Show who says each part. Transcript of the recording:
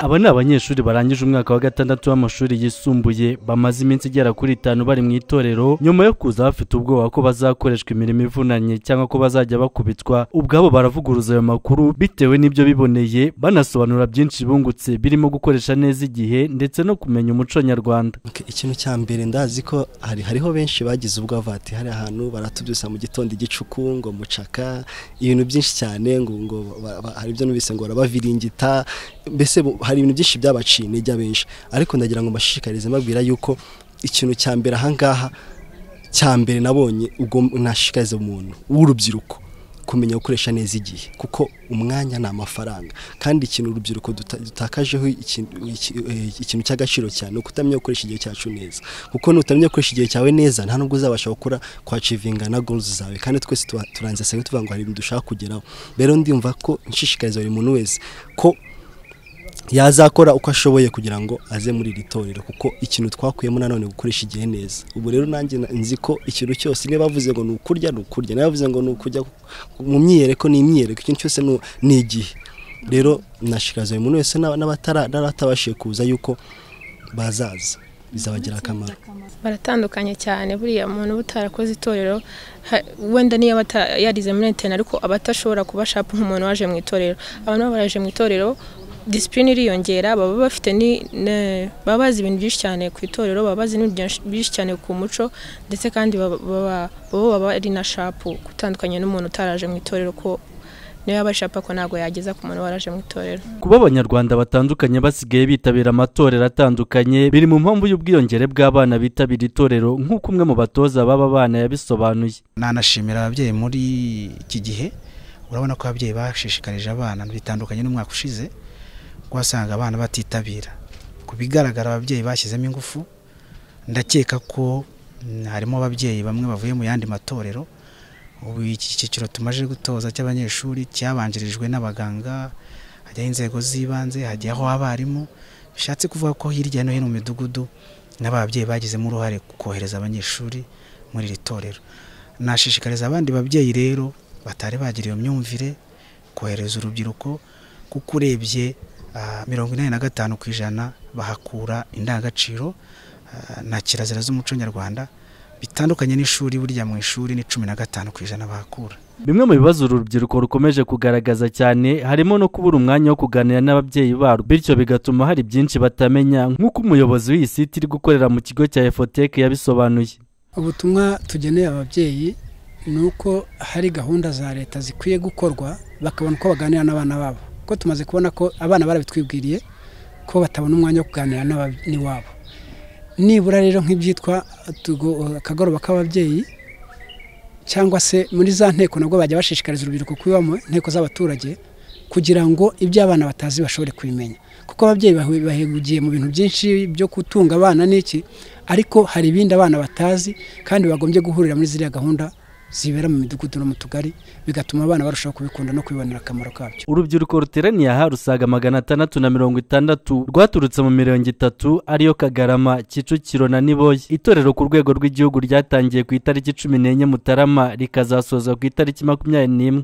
Speaker 1: Aba ni abanyeshuri barangije umwaka wa gatandatu w'amashuri yisumbuye bamaze iminsi igera kuri 5 bari mu itorero nyuma yo kuza bafite ubwoba ko bazakoreshwa imirimo ivunanye cyangwa ko bazajya bakubitwa. Ubwabo baravuguruza ayo makuru bitewe n'ibyo biboneye, banasobanura byinshi bungutse birimo gukoresha neza igihe ndetse no kumenya umuco nyarwanda.
Speaker 2: Ikintu cya mbere ndazi ko hariho benshi bagize ubwoba ati hari ahantu baratubyusa mu gitondo igicuku ngo mucaka ibintu byinshi cyane ngo hari ibyo nubise ngo barabaviringita, mbese hari ibintu byinshi byabaciye intege benshi, ariko ndagira ngo mbashishikarize mbabwira yuko ikintu cya mbere ahangaha cya mbere nabonye ubwo nashishikariza umuntu w'urubyiruko kumenya gukoresha neza igihe, kuko umwanya ni amafaranga, kandi ikintu urubyiruko dutakajeho ikintu cy'agaciro cyane ukutamenya gukoresha igihe cyacu neza, kuko nutamenya gukoresha igihe cyawe neza nta nubwo uzabasha gukora kwachivinga na goals zawe, kandi twese turanze se tuvuga ngo hari ibintu dushaka kugeraho. Rero ndumva ko nshishikariza buri muntu wese ko yazakora uko ashoboye kugira ngo aze muri iri torero, kuko ikintu twakuyemo nanone gukoresha igihe neza. Ubu rero nanjye nzi ko ikintu cyose niba bavuze ngo nukurya niba bavuze ngo nukujya mu myiyereko ni imyiyereko, ikintu cyose ni igihe. Rero nashikaza umuntu wese n'abatabashije kuza yuko bazaza bizabagira akamaro.
Speaker 3: Baratandukanye cyane, buriya muntu butarakoze itorero wenda niyo yarize muri interne ariko abatashobora kuba sharp nk'umuntu waje mu itorero. Abantu baraje mu itorero discipline iriyongera, baba bafite babazi ibintu byinshi cyane ku itorero, babazi n'ibintu byinshi cyane ku muco, ndetse kandi baba ari na sharp gutandukanye n'umuntu utaraje mu itorero, ko niyo yabashapa ko nago yageza ku muntu waraje mu itorero.
Speaker 1: Kuba abanyarwanda batandukanye basigaye bitabira amatorero atandukanye biri mu mpamvu y'ubwiyongere bw'abana bitabira itorero, nk'uko umwe mu batoza baba bana yabisobanuye.
Speaker 4: Nanashimira ababyeyi muri iki gihe, urabona ko ababyeyi bashishikarije abana bitandukanye n'umwaka ushize wasanga abana batitabira. Kubigaragara ababyeyi bashyizemo ingufu, ndakeka ko harimo ababyeyi bamwe bavuye mu yandi matorero. Ubu iki cyiciro tumaje gutoza cy'abanyeshuri cyabanjirijwe n'abaganga, hajyaho inzego z'ibanze, hajyaho abarimu, bishatse kuvuga ko hirya no hino mu midugudu n'ababyeyi bagizemo uruhare kohereza abanyeshuri muri iri torero. Nashishikariza abandi babyeyi rero batari bagira iyo myumvire kohereza urubyiruko, kuko urebye 85% bahakura indangagaciro na kirazira z'umuco nyarwanda, bitandukanye n'ishuri. Burya mu ishuri ni 15% bahakura.
Speaker 1: Bimwe mu bibazo urubyiruko rukomeje kugaragaza cyane harimo no kubura umwanya wo kuganira n'ababyeyi babo, bityo bigatuma hari byinshi batamenya, nk'uko umuyobozi w'iyi site iri gukorera mu kigo cya Efotec yabisobanuye.
Speaker 5: Ubutumwa tugeneye ababyeyi nuko hari gahunda za leta zikwiye gukorwa, bakabona ko baganira n'abana babo, ko tumaze kubona ko abana barabitwibwiriye ko batabona umwanya wo kuganira n'abani wabo. Nibura rero nk'ibyitwa akagoroba k'ababyeyi cyangwa se muri za nteko nabwo bajya bashishikariza urubyiruko kwibamo nteko z'abaturage, kugira ngo ibyo abana batazi bashobore kubimenya, kuko ababyeyi bahegugiye mu bintu byinshi byo kutunga abana n'iki, ariko hari ibindi abana batazi kandi bagombye guhurira muri ziriya gahunda zibera mu midugudu no mu tugari, bigatuma abana barushaho kubikunda no kwibonera akamaro kabyo.
Speaker 1: Urubyiruko ruteraniye aha rusaga 660 rwaturutse mu mirenge 3 ariyo Kagarama, Kicukiro na Niboye. Itorero ku rwego rw'igihugu ryatangiye ku itariki 14 Mutarama rikazasoza ku itariki 21.